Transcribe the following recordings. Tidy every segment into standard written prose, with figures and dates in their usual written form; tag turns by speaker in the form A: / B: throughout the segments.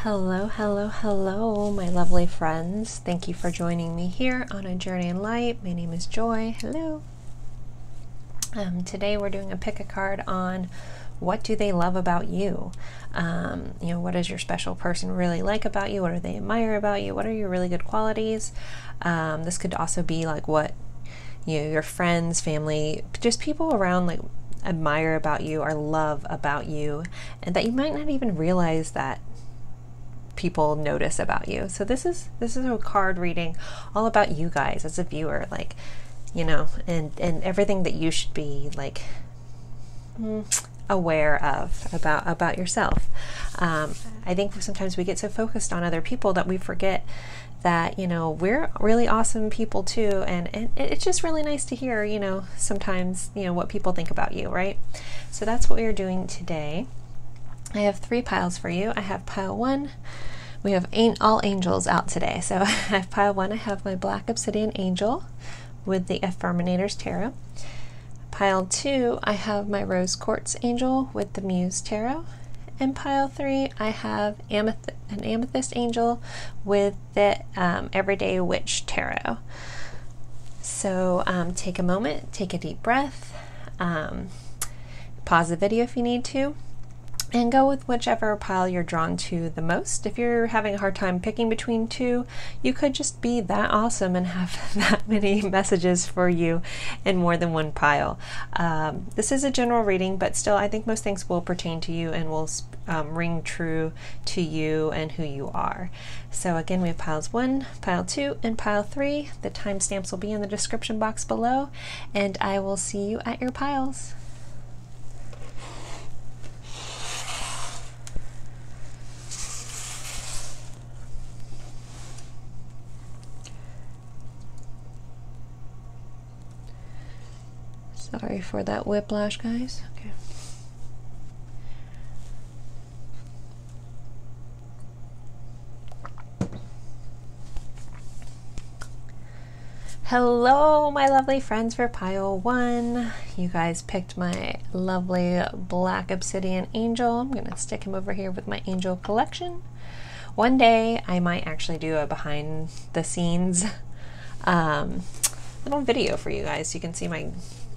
A: Hello, hello, hello, my lovely friends. Thank you for joining me here on A Journey in Light. My name is Joy. Hello. Today we're doing a pick a card on what do they love about you. What does your special person really like about you? What do they admire about you? What are your really good qualities? This could also be like what your friends, family, just people around like admire about you or love about you, and that you might not even realize that people notice about you. So this is a card reading all about you guys as a viewer, like, and everything that you should be like aware of about yourself. I think sometimes we get so focused on other people that we forget that we're really awesome people too, and it's just really nice to hear sometimes what people think about you, right? So that's what we're doing today. I have 3 piles for you. I have pile 1. We have all angels out today. So I have pile 1. I have my Black Obsidian Angel with the Affirminators Tarot. Pile 2, I have my Rose Quartz Angel with the Muse Tarot. And pile 3, I have an Amethyst Angel with the Everyday Witch Tarot. So take a moment, take a deep breath, pause the video if you need to, and go with whichever pile you're drawn to the most. If you're having a hard time picking between 2, you could just be that awesome and have that many messages for you in more than one pile. This is a general reading, but still I think most things will pertain to you and will ring true to you and who you are. So again, we have piles 1, pile 2, and pile 3. The timestamps will be in the description box below, and I will see you at your piles. Sorry for that whiplash, guys. Okay. Hello, my lovely friends for pile 1. You guys picked my lovely Black Obsidian Angel. I'm going to stick him over here with my angel collection. One day I might actually do a behind the scenes little video for you guys so you can see my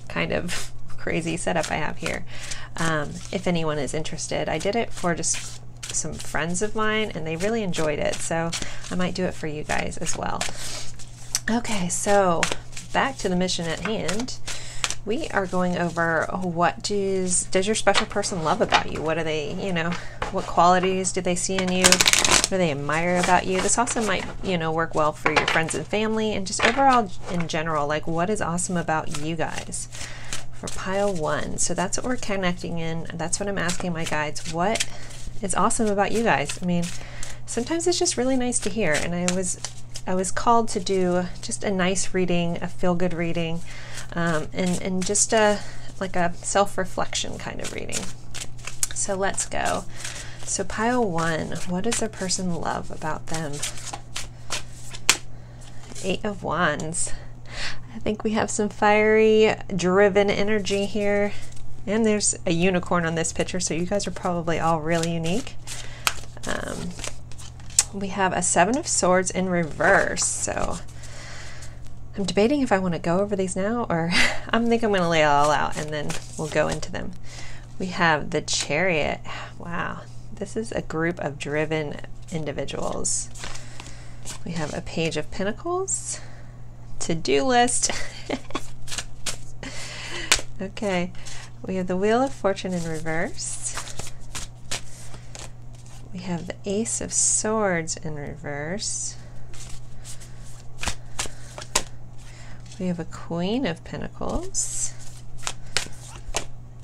A: kind of crazy setup I have here. If anyone is interested, I did it for just some friends of mine and they really enjoyed it, so I might do it for you guys as well. Okay, so back to the mission at hand. We are going over what does your special person love about you? What do they, what qualities do they see in you? What do they admire about you? This also might, work well for your friends and family, and just overall in general, like what is awesome about you guys for pile 1. So that's what we're connecting in. That's what I'm asking my guides. What is awesome about you guys? I mean, sometimes it's just really nice to hear, and I was called to do just a nice reading, a feel-good reading, and just like a self-reflection kind of reading. So let's go. So pile 1, what does a person love about them? 8 of Wands. I think we have some fiery, driven energy here. And there's a unicorn on this picture, so you guys are probably all really unique. We have a 7 of Swords in reverse, so I'm debating if I want to go over these now, or I think I'm going to lay it all out and then we'll go into them. We have the Chariot. Wow, this is a group of driven individuals. We have a Page of Pentacles, to-do list. Okay, we have the Wheel of Fortune in reverse. We have the Ace of Swords in reverse. We have a Queen of Pentacles.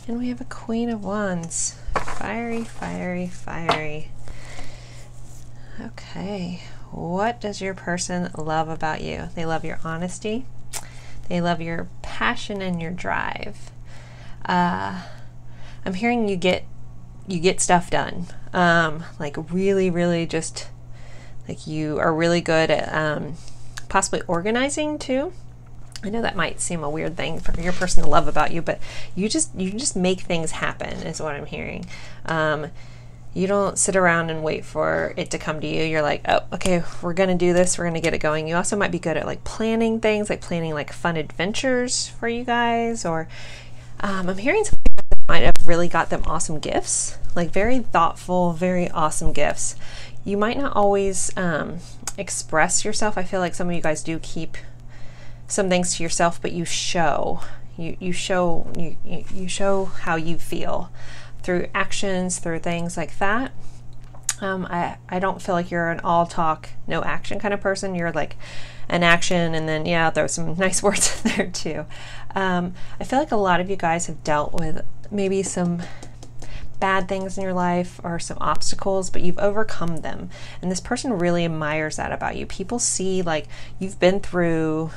A: And we have a Queen of Wands. Fiery, fiery, fiery. Okay, what does your person love about you? They love your honesty. They love your passion and your drive. I'm hearing you get stuff done. Like really just like you are really good at possibly organizing too. I know that might seem a weird thing for your person to love about you, but you just make things happen is what I'm hearing. You don't sit around and wait for it to come to you. You're like, oh, okay, we're gonna do this, we're gonna get it going. You also might be good at like planning things, like planning like fun adventures for you guys, or I'm hearing something that might have really got them awesome gifts, like very thoughtful, very awesome gifts. You might not always express yourself. I feel like some of you guys do keep some things to yourself, but you show how you feel through actions, through things like that. I don't feel like you're an all talk, no action kind of person. You're like an action and then, yeah, there's some nice words in there too. I feel like a lot of you guys have dealt with maybe some bad things in your life or some obstacles, but you've overcome them. And this person really admires that about you. People see like you've been through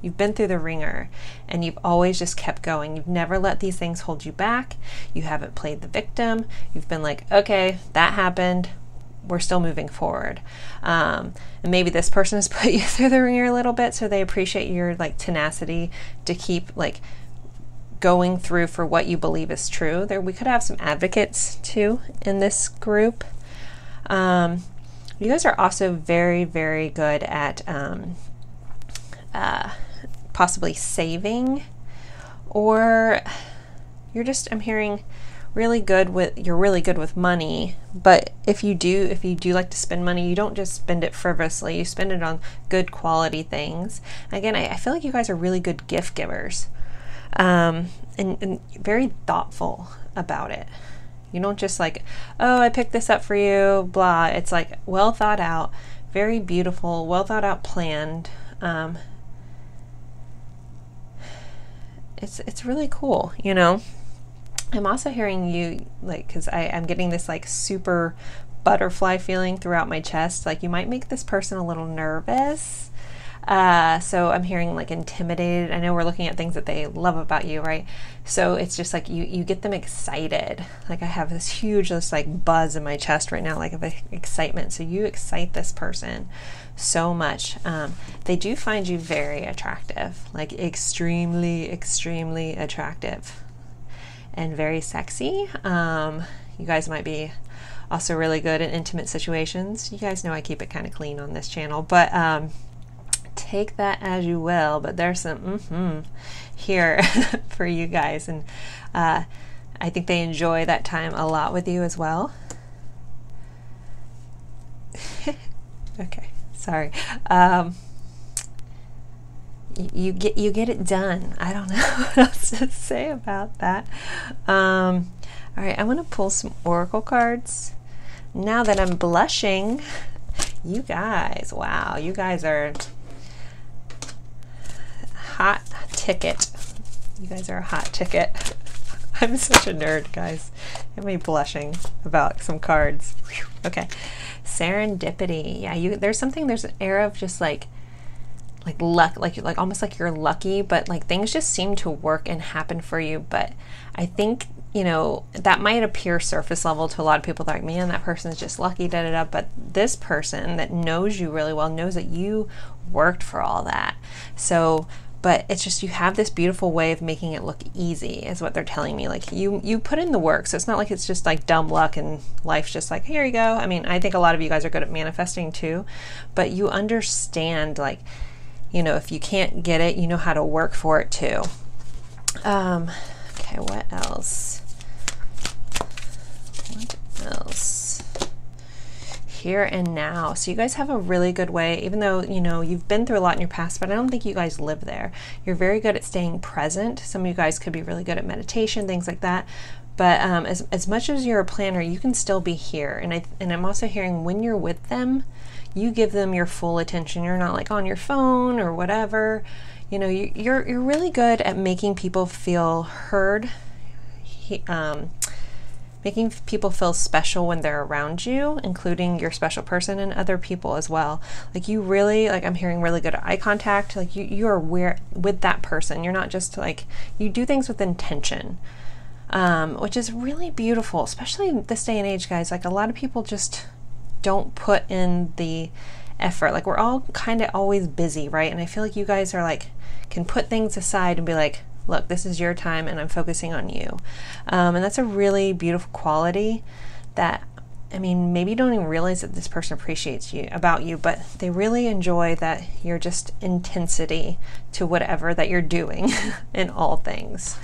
A: the ringer and you've always just kept going. You've never let these things hold you back. You haven't played the victim. You've been like, okay, that happened. We're still moving forward. And maybe this person has put you through the ringer a little bit, so they appreciate your like tenacity to keep like going through for what you believe is true. There, we could have some advocates too in this group. You guys are also very, very good at possibly saving, or you're just, I'm hearing you're really good with money. But if you do like to spend money, you don't just spend it frivolously, you spend it on good quality things. Again, I feel like you guys are really good gift givers, and very thoughtful about it. You don't just like, oh, I picked this up for you, blah. It's like well thought out, very beautiful, well thought out, planned. It's really cool, you know. I'm also hearing you, like, because I'm getting this like super butterfly feeling throughout my chest, like you might make this person a little nervous. So I'm hearing like intimidated. I know we're looking at things that they love about you, right? So it's just like you get them excited. Like I have this huge, this like buzz in my chest right now, like of excitement. So you excite this person so much. They do find you very attractive, like extremely, extremely attractive and very sexy. You guys might be also really good in intimate situations. You guys know I keep it kind of clean on this channel, but take that as you will, but there's some here for you guys, and I think they enjoy that time a lot with you as well. Okay, sorry. You get it done. I don't know what else to say about that. All right, I want to pull some oracle cards now that I'm blushing. You guys, wow, you guys are hot ticket. You guys are a hot ticket. I'm such a nerd, guys. Get me blushing about some cards. Whew. Okay, serendipity. Yeah, there's an air of just like luck, like almost like you're lucky, but like things just seem to work and happen for you. But I think, you know, that might appear surface level to a lot of people. They're like, man, that person's just lucky, da da da. But this person that knows you really well knows that you worked for all that. So, but it's just, you have this beautiful way of making it look easy, is what they're telling me. Like you put in the work, so it's not like it's just like dumb luck and life's just like, here you go. I mean, I think a lot of you guys are good at manifesting too, but you understand, like, you know, if you can't get it, you know how to work for it too. Okay, what else? What else? Here and now. So you guys have a really good way, even though, you know, you've been through a lot in your past, but I don't think you guys live there. You're very good at staying present. Some of you guys could be really good at meditation, things like that. But as much as you're a planner, you can still be here. And I'm also hearing when you're with them, you give them your full attention. You're not like on your phone or whatever. You know, you're really good at making people feel heard, making people feel special when they're around you, including your special person and other people as well. Like you really, like I'm hearing really good eye contact. Like you are with that person. You're not just like, you do things with intention, which is really beautiful, especially in this day and age, guys. Like a lot of people just don't put in the effort. Like we're all kind of always busy, right? And I feel like you guys are like, can put things aside and be like, look, this is your time and I'm focusing on you. And that's a really beautiful quality that I mean, maybe you don't even realize that this person appreciates you, about you, but they really enjoy that you're just intensity to whatever that you're doing in all things.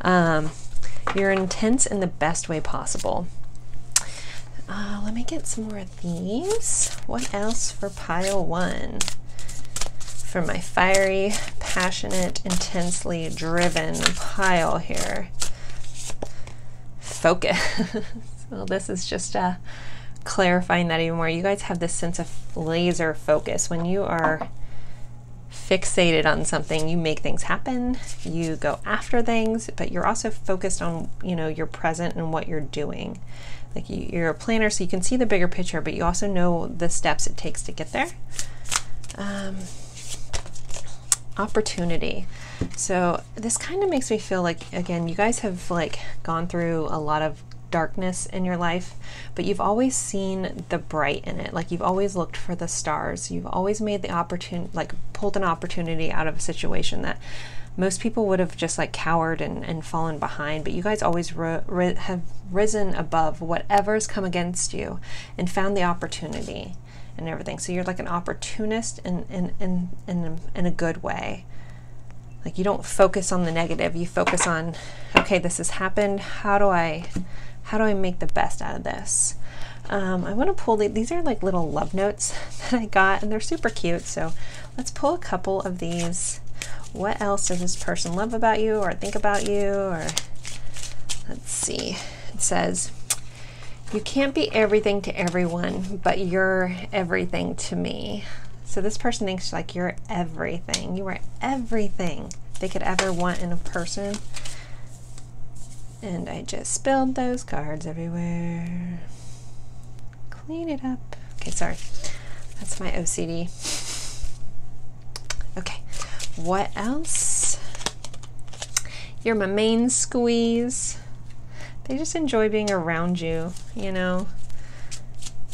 A: You're intense in the best way possible. Let me get some more of these. What else for pile 1? For my fiery, passionate, intensely driven pile here. Focus. Well, this is just clarifying that even more. You guys have this sense of laser focus. When you are fixated on something, you make things happen, you go after things, but you're also focused on, you know, your present and what you're doing. Like you're a planner, so you can see the bigger picture, but you also know the steps it takes to get there. Opportunity. So this kind of makes me feel like, again, you guys have like gone through a lot of darkness in your life, but you've always seen the bright in it. Like you've always looked for the stars. You've always made the opportunity, like pulled an opportunity out of a situation that most people would have just like cowered and fallen behind, but you guys always have risen above whatever's come against you and found the opportunity and everything. So you're like an opportunist in a good way. Like you don't focus on the negative, you focus on, okay, this has happened, how do I make the best out of this? I want to pull these are like little love notes that I got, and they're super cute, so let's pull a couple of these. What else does this person love about you or think about you? Or let's see, it says, you can't be everything to everyone, but you're everything to me. So this person thinks like you're everything. You are everything they could ever want in a person. And I just spilled those cards everywhere. Clean it up. Okay, sorry. That's my OCD. Okay, what else? You're my main squeeze. They just enjoy being around you, you know.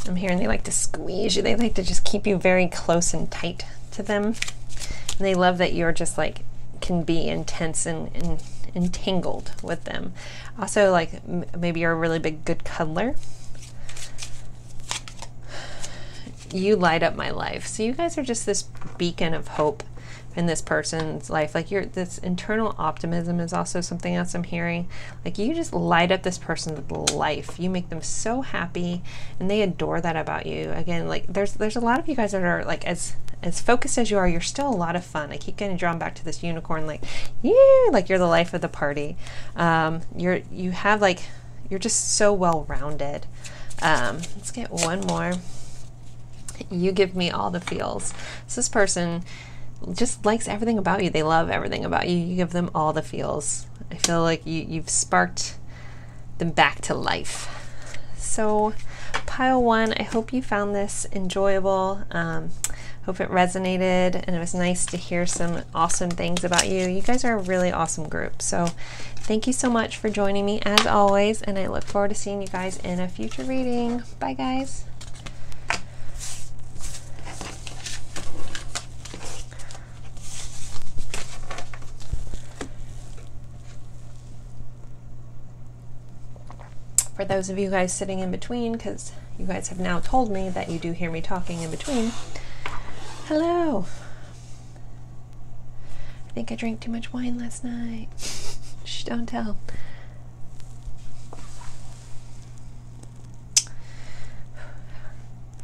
A: I'm hearing they like to squeeze you. They like to just keep you very close and tight to them. And they love that you're just like, can be intense and entangled with them. Also, like maybe you're a really big good cuddler. You light up my life. So you guys are just this beacon of hope in this person's life. Like this internal optimism is also something else I'm hearing. Like you just light up this person's life. You make them so happy and they adore that about you. Again, like there's a lot of you guys that are like as focused as you are, you're still a lot of fun. I keep getting drawn back to this unicorn, like, yeah, like you're the life of the party. You're just so well-rounded. Let's get one more. You give me all the feels. So this person just likes everything about you. They love everything about you. You give them all the feels. I feel like you've sparked them back to life. So pile 1, I hope you found this enjoyable. Hope it resonated and it was nice to hear some awesome things about you. You guys are a really awesome group. So thank you so much for joining me as always, and I look forward to seeing you guys in a future reading. Bye guys. For those of you guys sitting in between, because you guys have now told me that you do hear me talking in between, hello. I think I drank too much wine last night. Shh, don't tell.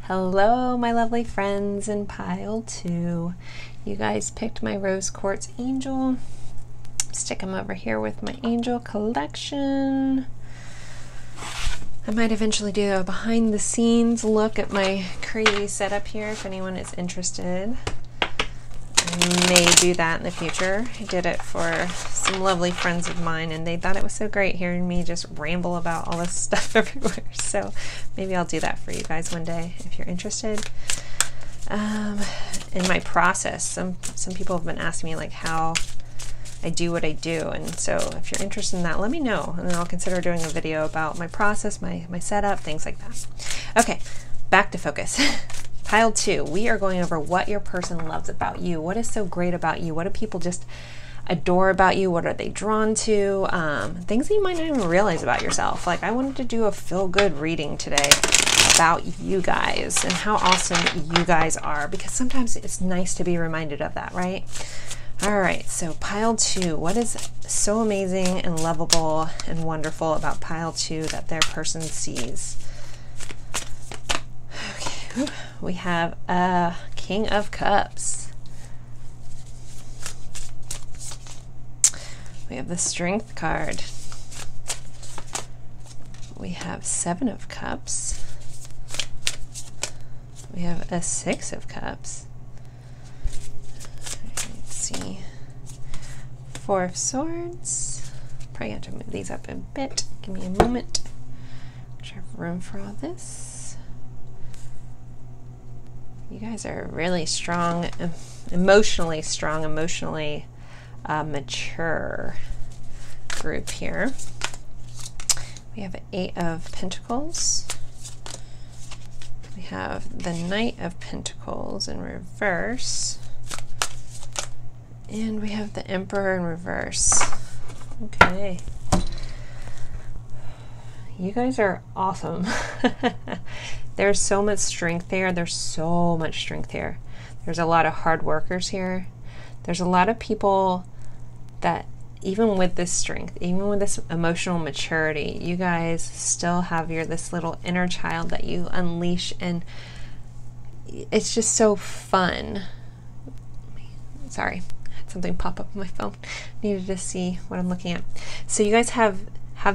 A: Hello, my lovely friends in pile 2. You guys picked my rose quartz angel. Stick them over here with my angel collection. I might eventually do a behind the scenes look at my crazy setup here if anyone is interested. I may do that in the future. I did it for some lovely friends of mine and they thought it was so great hearing me just ramble about all this stuff everywhere. So maybe I'll do that for you guys one day if you're interested. In my process, some people have been asking me like how I do what I do, and so if you're interested in that, let me know and then I'll consider doing a video about my process, my setup, things like that. Okay, back to focus. Pile 2, we are going over what your person loves about you. What is so great about you? What do people just adore about you? What are they drawn to? Things that you might not even realize about yourself. Like, I wanted to do a feel-good reading today about you guys and how awesome you guys are, because sometimes it's nice to be reminded of that, right? All right, so pile 2. What is so amazing and lovable and wonderful about pile 2 that their person sees? Okay, we have a King of Cups. We have the Strength card. We have 7 of Cups. We have a 6 of Cups. Let's see. 4 of Swords. Probably have to move these up a bit. Give me a moment. I have room for all this. You guys are really strong, emotionally mature group here. We have 8 of Pentacles. We have the Knight of Pentacles in reverse. And we have the Emperor in reverse. Okay. You guys are awesome. There's so much strength there. There's so much strength here. There's a lot of hard workers here. There's a lot of people that, even with this strength, even with this emotional maturity, you guys still have this little inner child that you unleash, and it's just so fun. Sorry, I had something pop up on my phone. Needed to see what I'm looking at. So you guys have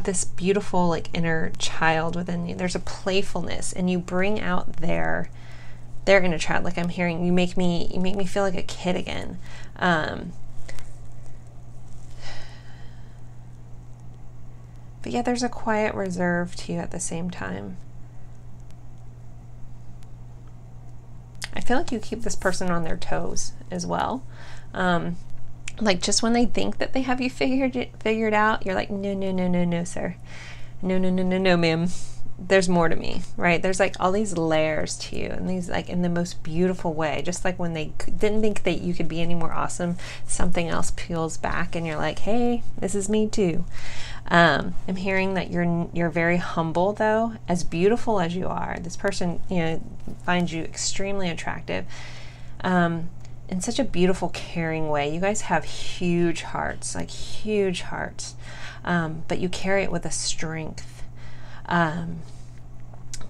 A: this beautiful, like, inner child within you. There's a playfulness, and you bring out their inner child. Like, I'm hearing you make me feel like a kid again. But yeah, there's a quiet reserve to you at the same time. I feel like you keep this person on their toes as well. Like, just when they think that they have you figured out, you're like, no, sir. No, ma'am. There's more to me, right? There's like all these layers to you, and these, like, in the most beautiful way. Just like when they didn't think that you could be any more awesome, something else peels back, and you're like, hey, this is me too. I'm hearing that you're very humble, though. As beautiful as you are, this person, finds you extremely attractive, in such a beautiful, caring way. You guys have huge hearts, like huge hearts, but you carry it with a strength.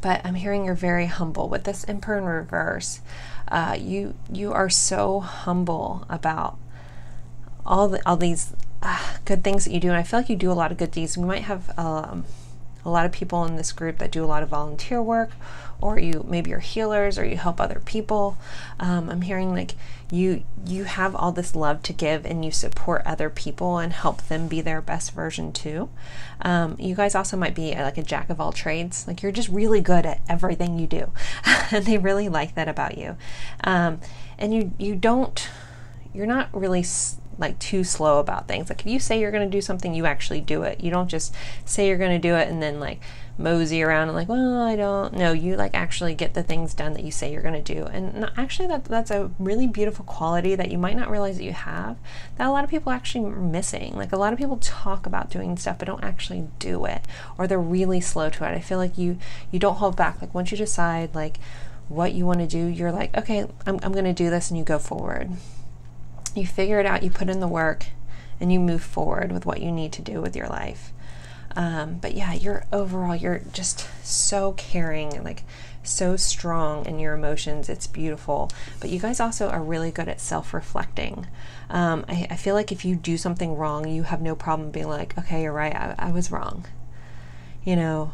A: But I'm hearing you're very humble. With this Emperor in reverse, you are so humble about all these good things that you do, and I feel like you do a lot of good deeds. We might have a lot of people in this group that do a lot of volunteer work, or maybe you're healers, or you help other people. I'm hearing like you have all this love to give, and you support other people and help them be their best version too. You guys also might be like a jack of all trades. Like, you're just really good at everything you do, and they really like that about you. And you're not really like too slow about things. Like, if you say you're going to do something, you actually do it. You don't just say you're going to do it and then like mosey around and like, well, I don't know. You like actually get the things done that you say you're going to do. And actually that's a really beautiful quality that you might not realize that you have, that a lot of people actually are missing. Like, a lot of people talk about doing stuff but don't actually do it, or they're really slow to it. I feel like you don't hold back. Like, once you decide like what you want to do, you're like, okay, I'm going to do this, and you go forward. You figure it out, you put in the work, and you move forward with what you need to do with your life. But yeah, you're just so caring and like so strong in your emotions. It's beautiful. But you guys also are really good at self-reflecting. I feel like if you do something wrong, you have no problem being like, okay, you're right, I was wrong. You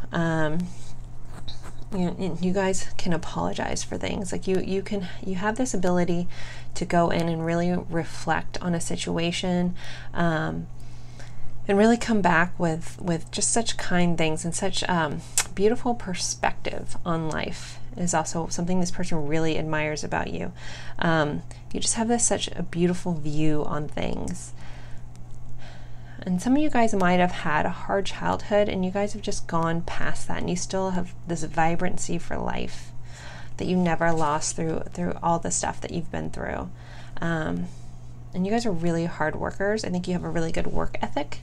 A: guys can apologize for things. Like, you have this ability to go in and really reflect on a situation, and really come back with just such kind things, and such beautiful perspective on life is also something this person really admires about you. You just have such a beautiful view on things. And some of you guys might have had a hard childhood, and you guys have just gone past that, and you still have this vibrancy for life that you never lost through all the stuff that you've been through. And and you guys are really hard workers. I think you have a really good work ethic,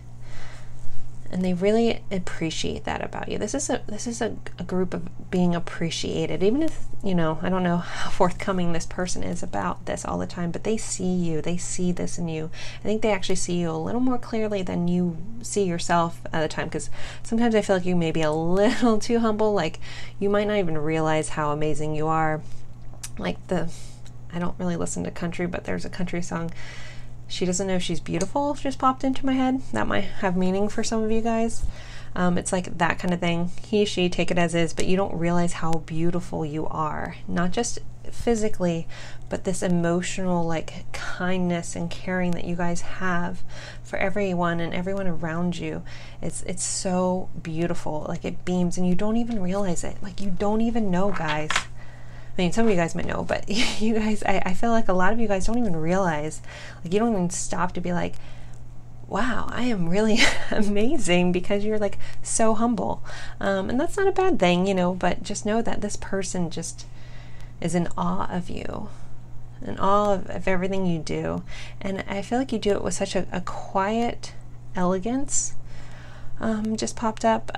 A: and they really appreciate that about you. This is a group of being appreciated, even if, you know, I don't know how forthcoming this person is about this all the time, but they see you, they see this in you. I think they actually see you a little more clearly than you see yourself at the time, because sometimes I feel like you may be a little too humble, like you might not even realize how amazing you are. Like I don't really listen to country, but there's a country song, "She Doesn't Know She's Beautiful," just popped into my head. That might have meaning for some of you guys. It's like that kind of thing. He, she, take it as is, but you don't realize how beautiful you are. Not just physically, but this emotional, like, kindness and caring that you guys have for everyone and everyone around you. It's so beautiful. Like, it beams and you don't even realize it. Like, you don't even know, guys. I mean, some of you guys might know, but you guys, I feel like a lot of you guys don't even realize, like, you don't even stop to be like, wow, I am really amazing, because you're like so humble. And that's not a bad thing, you know, but just know that this person just is in awe of you, in awe of everything you do. And I feel like you do it with such a quiet elegance. Just popped up.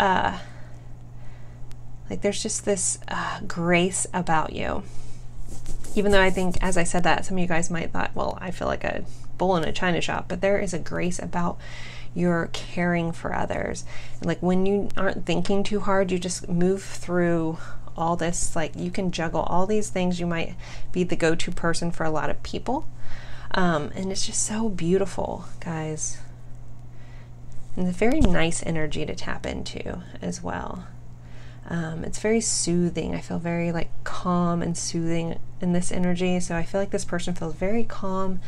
A: Like there's just this grace about you. Even though I think, as I said that, some of you guys might thought, well, I feel like a bull in a china shop, but there is a grace about your caring for others. And like when you aren't thinking too hard, you just move through all this, like you can juggle all these things. You might be the go-to person for a lot of people. And it's just so beautiful, guys. And it's a very nice energy to tap into as well. It's very soothing. I feel very like calm and soothing in this energy. So I feel like this person feels very calm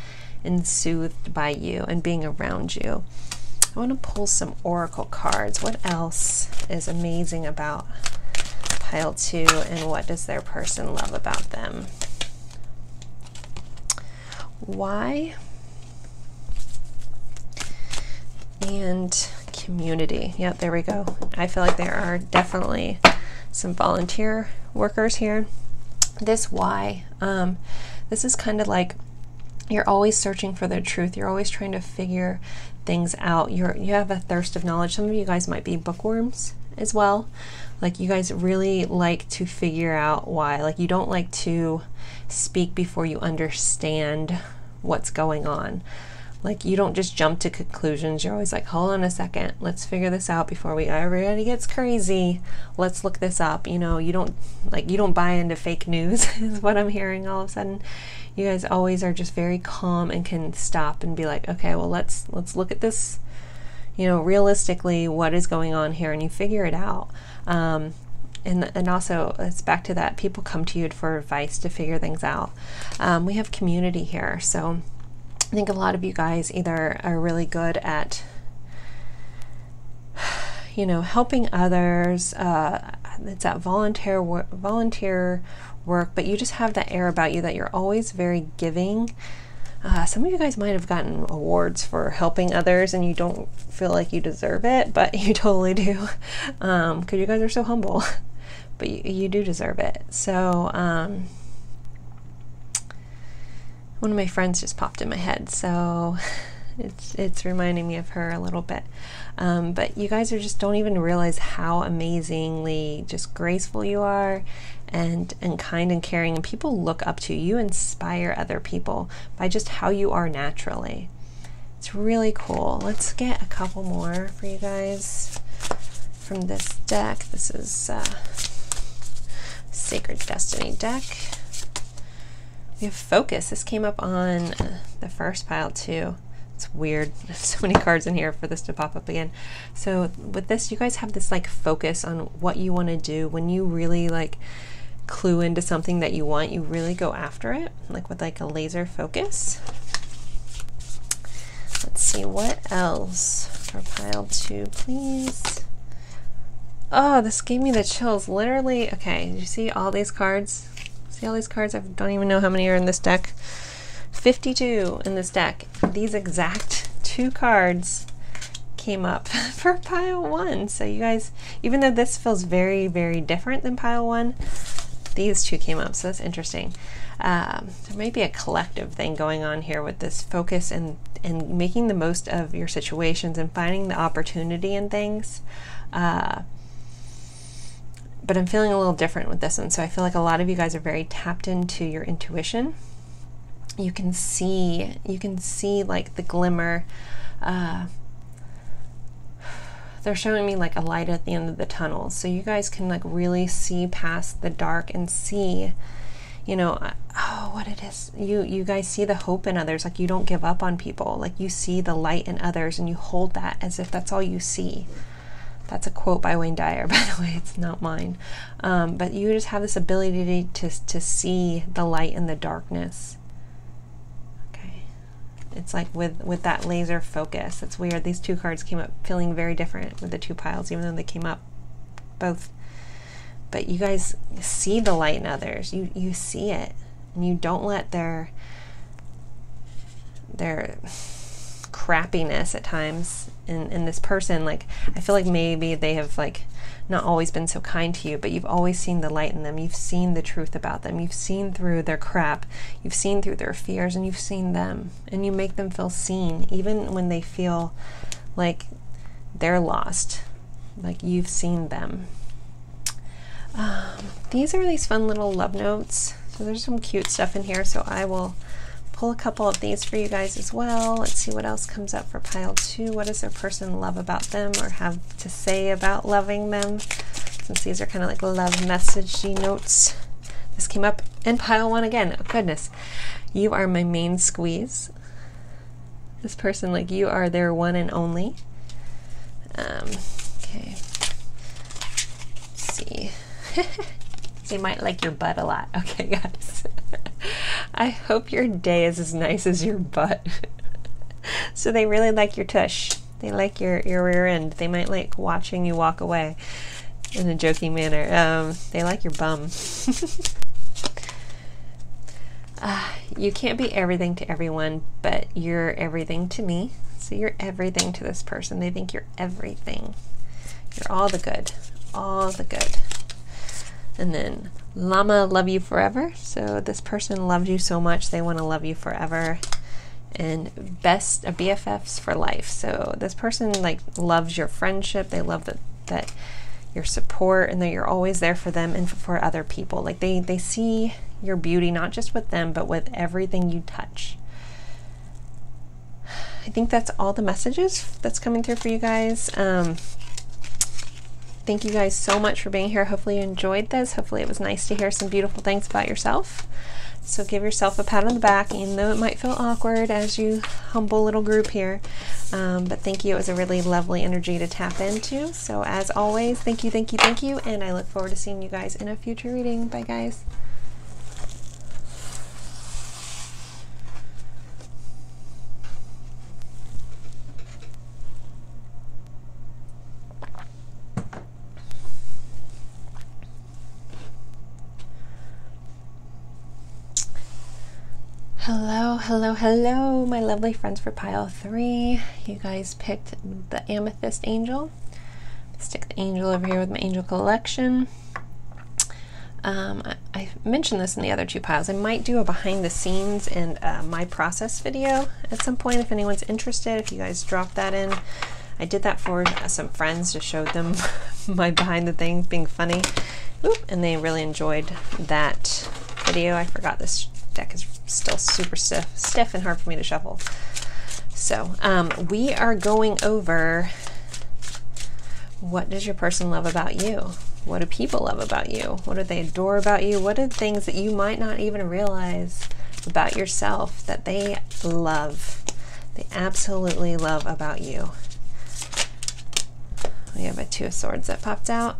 A: and soothed by you and being around you. I want to pull some oracle cards. What else is amazing about pile 2, and what does their person love about them? Why and community. Yep, there we go. I feel like there are definitely some volunteer workers here. This why, this is kind of like you're always searching for the truth. You're always trying to figure things out. You have a thirst of knowledge. Some of you guys might be bookworms as well. Like you guys really like to figure out why. Like you don't like to speak before you understand what's going on. Like you don't just jump to conclusions. You're always like, hold on a second, let's figure this out before everybody gets crazy. Let's look this up. You know, you don't buy into fake news is what I'm hearing all of a sudden. You guys always are just very calm and can stop and be like, okay, well let's look at this, you know, realistically, what is going on here, and you figure it out. And also it's back to that, people come to you for advice to figure things out. We have community here, so I think a lot of you guys either are really good at, you know, helping others. It's that volunteer work, but you just have that air about you that you're always very giving. Some of you guys might have gotten awards for helping others and you don't feel like you deserve it, but you totally do, because you guys are so humble, but you do deserve it. So one of my friends just popped in my head, so it's reminding me of her a little bit. But you guys are just don't even realize how amazingly just graceful you are, and kind and caring, and people look up to you. You inspire other people by just how you are naturally. It's really cool. Let's get a couple more for you guys from this deck. This is Sacred Destiny deck. We have Focus. This came up on the first pile too. It's weird. There's so many cards in here for this to pop up again. So with this, you guys have this like focus on what you want to do. When you really like clue into something that you want, you really go after it, like with like a laser focus. Let's see what else for pile 2, please. Oh, this gave me the chills, literally. Okay, did you see all these cards? See all these cards? I don't even know how many are in this deck. 52 in this deck. These exact 2 cards came up for pile 1. So you guys, even though this feels very, very different than pile 1, these two came up, so that's interesting. There might be a collective thing going on here with this focus and making the most of your situations and finding the opportunity in things. But I'm feeling a little different with this one. So I feel like a lot of you guys are very tapped into your intuition. You can see like the glimmer. They're showing me like a light at the end of the tunnel. So you guys can like really see past the dark and see, you know, oh, what it is. You guys see the hope in others. Like you don't give up on people. Like you see the light in others and you hold that as if that's all you see. That's a quote by Wayne Dyer, by the way. It's not mine. But you just have this ability to see the light in the darkness. Okay. It's like with that laser focus. It's weird. These two cards came up feeling very different with the two piles, even though they came up both. But you guys see the light in others. You see it. And you don't let their crappiness at times in this person, like I feel like maybe they have like not always been so kind to you, but you've always seen the light in them. You've seen the truth about them. You've seen through their crap. You've seen through their fears, and you've seen them, and you make them feel seen even when they feel like they're lost. Like you've seen them. These are these fun little love notes. So there's some cute stuff in here, so I will pull a couple of these for you guys as well. Let's see what else comes up for pile 2. What does their person love about them or have to say about loving them? Since these are kind of like love messagey notes. This came up in pile 1 again. Oh goodness. You are my main squeeze. This person, like you are their one and only. Okay. Let's see. They might like your butt a lot. Okay, guys. I hope your day is as nice as your butt. So they really like your tush. They like your rear end. They might like watching you walk away in a joking manner. They like your bum. You can't be everything to everyone, but you're everything to me. So you're everything to this person. They think you're everything. You're all the good. All the good. And then Llama, love you forever. So this person loves you so much, they want to love you forever. And best BFFs for life. So this person like loves your friendship. They love that your support, and that you're always there for them and for other people. Like they see your beauty, not just with them, but with everything you touch. I think that's all the messages that's coming through for you guys. Thank you guys so much for being here. Hopefully you enjoyed this. Hopefully it was nice to hear some beautiful things about yourself. So give yourself a pat on the back, even though it might feel awkward as you humble little group here. But thank you. It was a really lovely energy to tap into. So as always, thank you, thank you, thank you. And I look forward to seeing you guys in a future reading. Bye, guys. Hello, hello, hello, my lovely friends for pile 3. You guys picked the Amethyst Angel. Stick the angel over here with my angel collection. I mentioned this in the other 2 piles. I might do a behind the scenes and my process video at some point if anyone's interested, if you guys drop that in. I did that for some friends to show them my behind the things being funny. Oop, and they really enjoyed that video. I forgot this deck is still super stiff and hard for me to shuffle. So we are going over, what does your person love about you? What do people love about you? What do they adore about you? What are the things that you might not even realize about yourself that they love? They absolutely love about you. We have a 2 of Swords that popped out.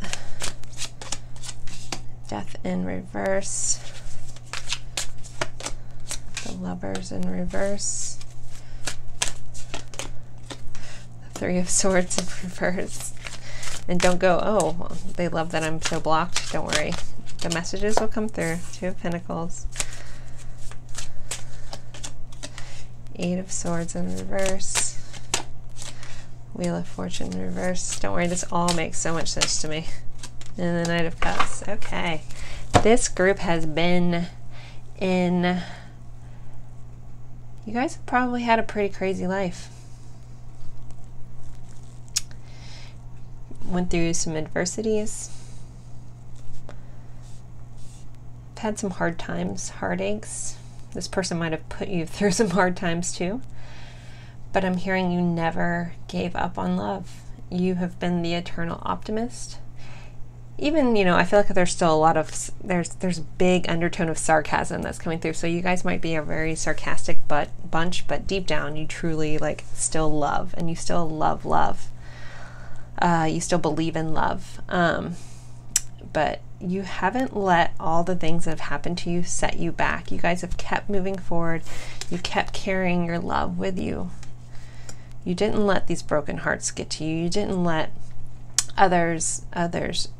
A: Death in reverse. The Lovers in reverse. The 3 of Swords in reverse. And don't go, oh, well, they love that I'm so blocked. Don't worry. The messages will come through. 2 of Pentacles. 8 of Swords in reverse. Wheel of Fortune in reverse. Don't worry, this all makes so much sense to me. And the Knight of Cups. Okay. This group has been in, you guys have probably had a pretty crazy life. Went through some adversities. Had some hard times, heartaches. This person might have put you through some hard times too. But I'm hearing you never gave up on love. You have been the eternal optimist. Even, you know, I feel like there's still a lot of, there's big undertone of sarcasm that's coming through. So you guys might be a very sarcastic bunch, but deep down you truly like still love, and you still love love. You still believe in love. But you haven't let all the things that have happened to you set you back. You guys have kept moving forward. You kept carrying your love with you. You didn't let these broken hearts get to you. You didn't let others,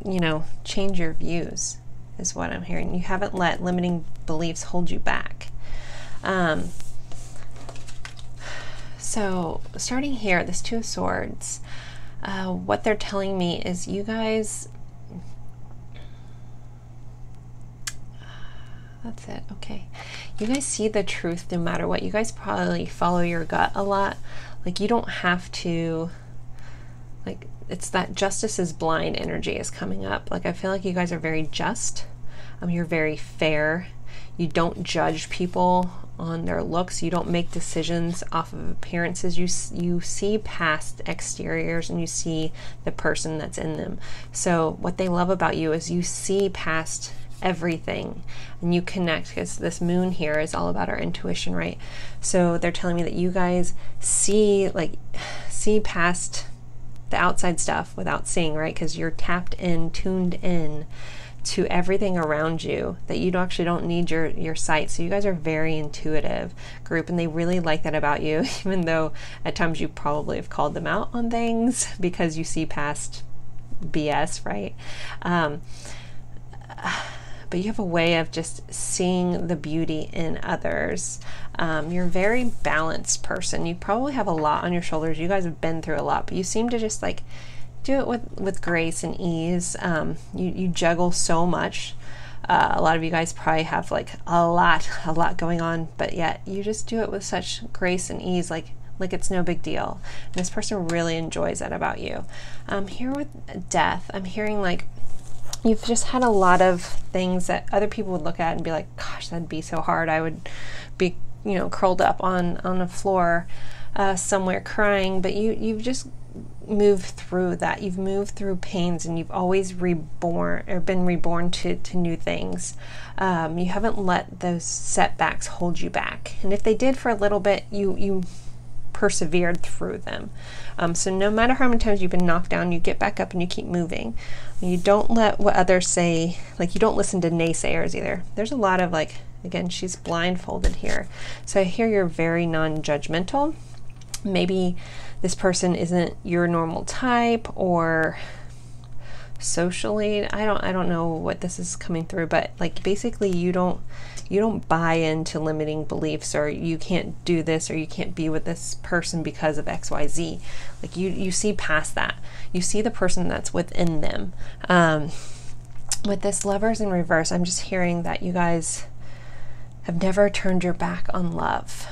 A: you know, change your views, is what I'm hearing. You haven't let limiting beliefs hold you back. So starting here, this Two of Swords, what they're telling me is you guys, that's it, okay. You guys see the truth no matter what. You guys probably follow your gut a lot. Like, you don't have to, like, it's that justice is blind energy is coming up. Like, I feel like you guys are very just. You're very fair. You don't judge people on their looks. You don't make decisions off of appearances. You see past exteriors and you see the person that's in them. So what they love about you is you see past everything and you connect, because this moon here is all about our intuition, right? So they're telling me that you guys see past the outside stuff without seeing, right? Because you're tapped in, tuned in to everything around you, that you actually don't need your sight. So you guys are very intuitive group, and they really like that about you, even though at times you probably have called them out on things because you see past BS, right? But you have a way of just seeing the beauty in others. You're a very balanced person. You probably have a lot on your shoulders. You guys have been through a lot, but you seem to just like do it with grace and ease. You juggle so much. A lot of you guys probably have like a lot going on, but yet you just do it with such grace and ease, like it's no big deal. And this person really enjoys that about you. Here with death, I'm hearing like you've just had a lot of things that other people would look at and be like, gosh, that'd be so hard. I would be, you know, curled up on a floor somewhere crying. But you've just moved through that. You've moved through pains, and you've always been reborn to new things. You haven't let those setbacks hold you back. And if they did for a little bit, you persevered through them. So no matter how many times you've been knocked down, you get back up and you keep moving. You don't let what others say, like you don't listen to naysayers either. There's a lot of like, again, she's blindfolded here. So I hear you're very non-judgmental. Maybe this person isn't your normal type, or socially, I don't know what this is coming through, but like basically you don't buy into limiting beliefs, or you can't do this, or you can't be with this person because of XYZ. Like you see past that. You see the person that's within them. With this Lovers in reverse, I'm just hearing that you guys have never turned your back on love.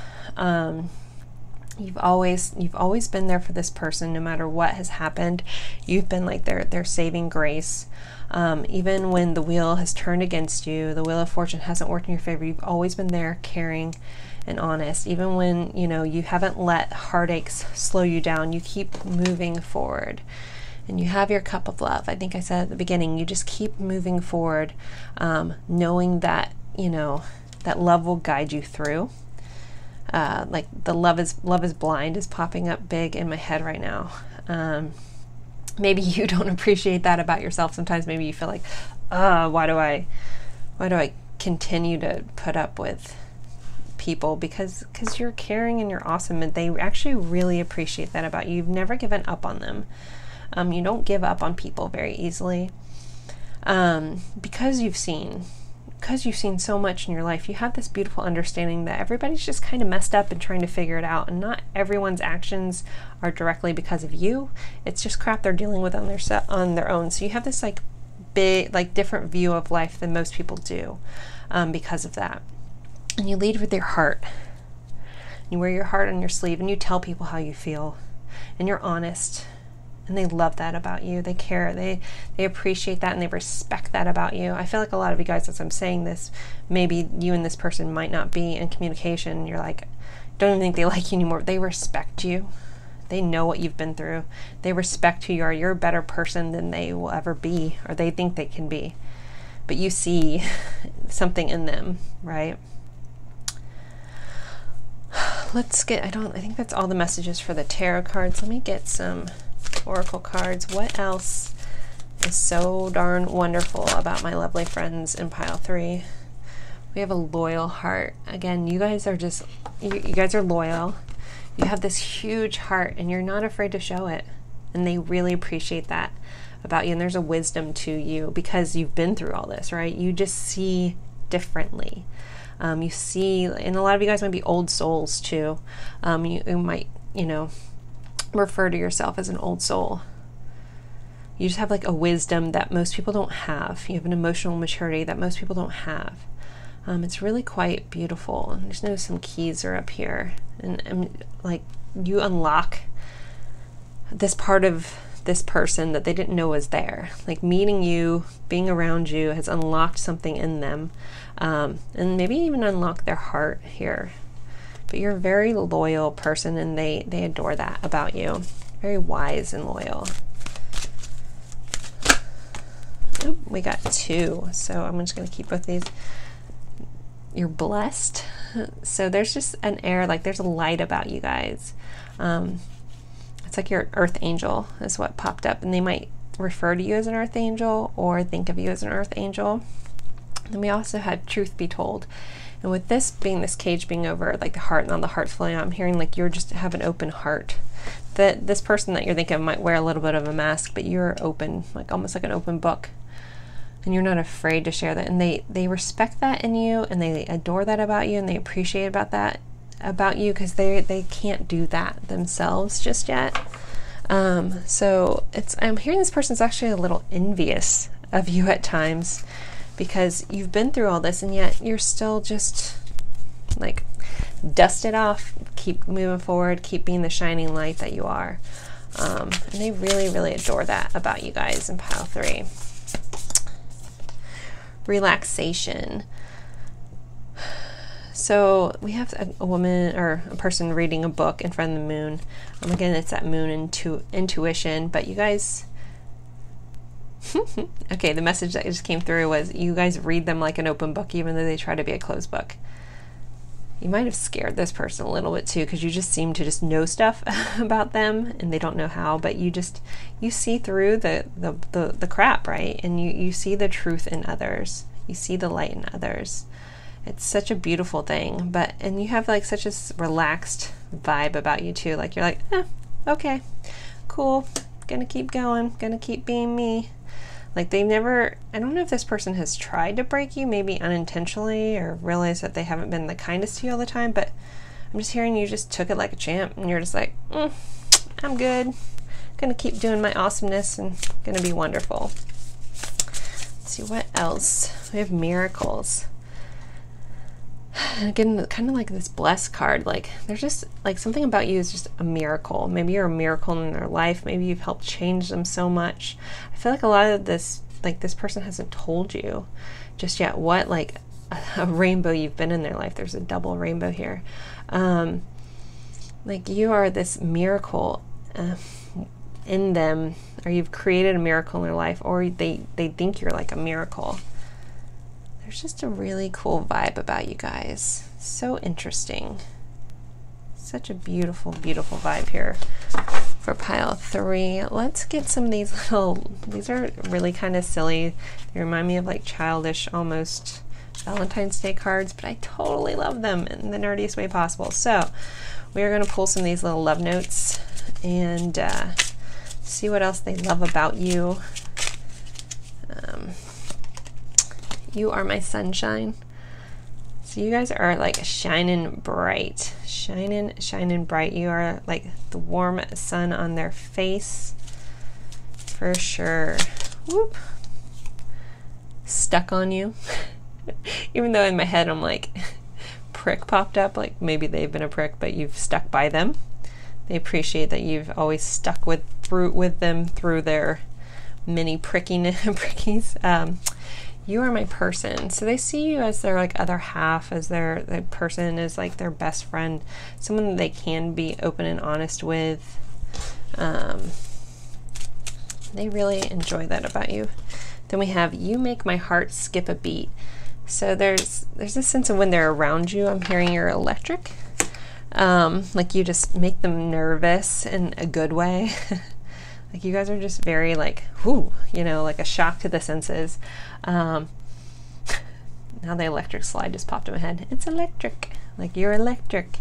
A: You've always been there for this person, no matter what has happened. You've been like their saving grace. Even when the wheel has turned against you, the wheel of fortune hasn't worked in your favor, you've always been there, caring and honest. Even when, you know, you haven't let heartaches slow you down, you keep moving forward. And you have your cup of love. I think I said at the beginning, you just keep moving forward, knowing that, you know, that love will guide you through. Like the love is blind is popping up big in my head right now. Maybe you don't appreciate that about yourself. Sometimes maybe you feel like, why do I continue to put up with people? Because you're caring and you're awesome, and they actually really appreciate that about you. You've never given up on them. You don't give up on people very easily. Because you've seen so much in your life, you have this beautiful understanding that everybody's just kind of messed up and trying to figure it out, and not everyone's actions are directly because of you. It's just crap they're dealing with on their own. So you have this like big, like different view of life than most people do because of that. And you lead with your heart. You wear your heart on your sleeve and you tell people how you feel, and you're honest, and they love that about you. They care, they appreciate that, and they respect that about you. I feel like a lot of you guys, as I'm saying this, maybe you and this person might not be in communication. You're like, don't even think they like you anymore. They respect you. They know what you've been through. They respect who you are. You're a better person than they will ever be, or they think they can be. But you see something in them, right? Let's get, I think that's all the messages for the tarot cards. Let me get some oracle cards. What else is so darn wonderful about my lovely friends in pile 3? We have a loyal heart. Again, you guys are just, you guys are loyal. You have this huge heart and you're not afraid to show it. And they really appreciate that about you. And there's a wisdom to you because you've been through all this, right? You just see differently. You see, and a lot of you guys might be old souls too. You might, you know, refer to yourself as an old soul. You just have like a wisdom that most people don't have. You have an emotional maturity that most people don't have. It's really quite beautiful. And just notice some keys are up here. And like you unlock this part of this person that they didn't know was there. Like meeting you, being around you has unlocked something in them. And maybe even unlock their heart here. But you're a very loyal person and they adore that about you. Very wise and loyal. Oop, we got 2. So I'm just going to keep both these. You're blessed. So there's just an air, like there's a light about you guys. It's like your earth angel is what popped up, and they might refer to you as an earth angel or think of you as an earth angel. And we also had truth be told. And with this being, this cage being over, like the heart and all the hearts flowing out, I'm hearing like you're just have an open heart. That this person that you're thinking of might wear a little bit of a mask, but you're open, like almost like an open book. And you're not afraid to share that, and they respect that in you, and they adore that about you, and they appreciate that about you because they can't do that themselves just yet. So I'm hearing this person's actually a little envious of you at times because you've been through all this, and yet you're still just like dust it off, keep moving forward, keep being the shining light that you are. And they really, really adore that about you guys in pile 3. Relaxation. So we have a woman or a person reading a book in front of the moon. Again, it's that moon intuition, but you guys okay, the message that just came through was you guys read them like an open book even though they try to be a closed book. You might have scared this person a little bit too because you just seem to just know stuff about them and they don't know how, but you see through the crap, right? And you see the truth in others. You see the light in others. It's such a beautiful thing, and you have like such a relaxed vibe about you too. Like you're like, okay, cool, gonna keep going, gonna keep being me. Like they've never, I don't know if this person has tried to break you, maybe unintentionally, or realized that they haven't been the kindest to you all the time, but I'm just hearing you just took it like a champ and you're just like, I'm good, gonna keep doing my awesomeness and gonna be wonderful. Let's see what else. We have miracles. And again, kind of like this blessed card, like there's just like something about you is just a miracle. Maybe you're a miracle in their life. Maybe you've helped change them so much. I feel like a lot of this, like this person hasn't told you just yet what like a rainbow you've been in their life. There's a double rainbow here. Like you are this miracle in them, or you've created a miracle in their life, or they think you're like a miracle. There's just a really cool vibe about you guys. So interesting. Such a beautiful, beautiful vibe here for pile 3. Let's get some of these little, these are really kind of silly. They remind me of like childish, almost Valentine's Day cards, but I totally love them in the nerdiest way possible. So we are going to pull some of these little love notes and see what else they love about you. You are my sunshine. So you guys are like shining bright, shining bright. You are like the warm sun on their face for sure. Whoop. stuck on you. Even though in my head I'm like, prick popped up, like maybe they've been a prick, but you've stuck by them. They appreciate that you've always stuck with them through their mini prickies. You are my person. So they see you as their like other half, as their person is like their best friend, someone that they can be open and honest with. They really enjoy that about you. Then we have, you make my heart skip a beat. So there's this sense of when they're around you, I'm hearing you're electric. Like you just make them nervous in a good way. Like you guys are just very like, whoo, you know, like a shock to the senses. Now the electric slide just popped in my head. It's electric. Like you're electric.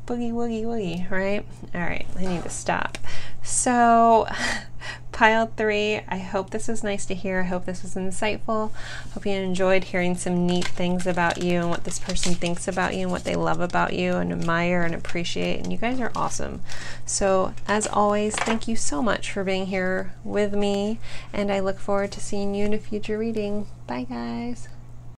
A: Boogie woogie woogie, right? All right, I need to stop. So pile 3, I hope this was nice to hear. I hope this was insightful. Hope you enjoyed hearing some neat things about you and what this person thinks about you and what they love about you and admire and appreciate. And you guys are awesome. So as always, thank you so much for being here with me, and I look forward to seeing you in a future reading. Bye guys.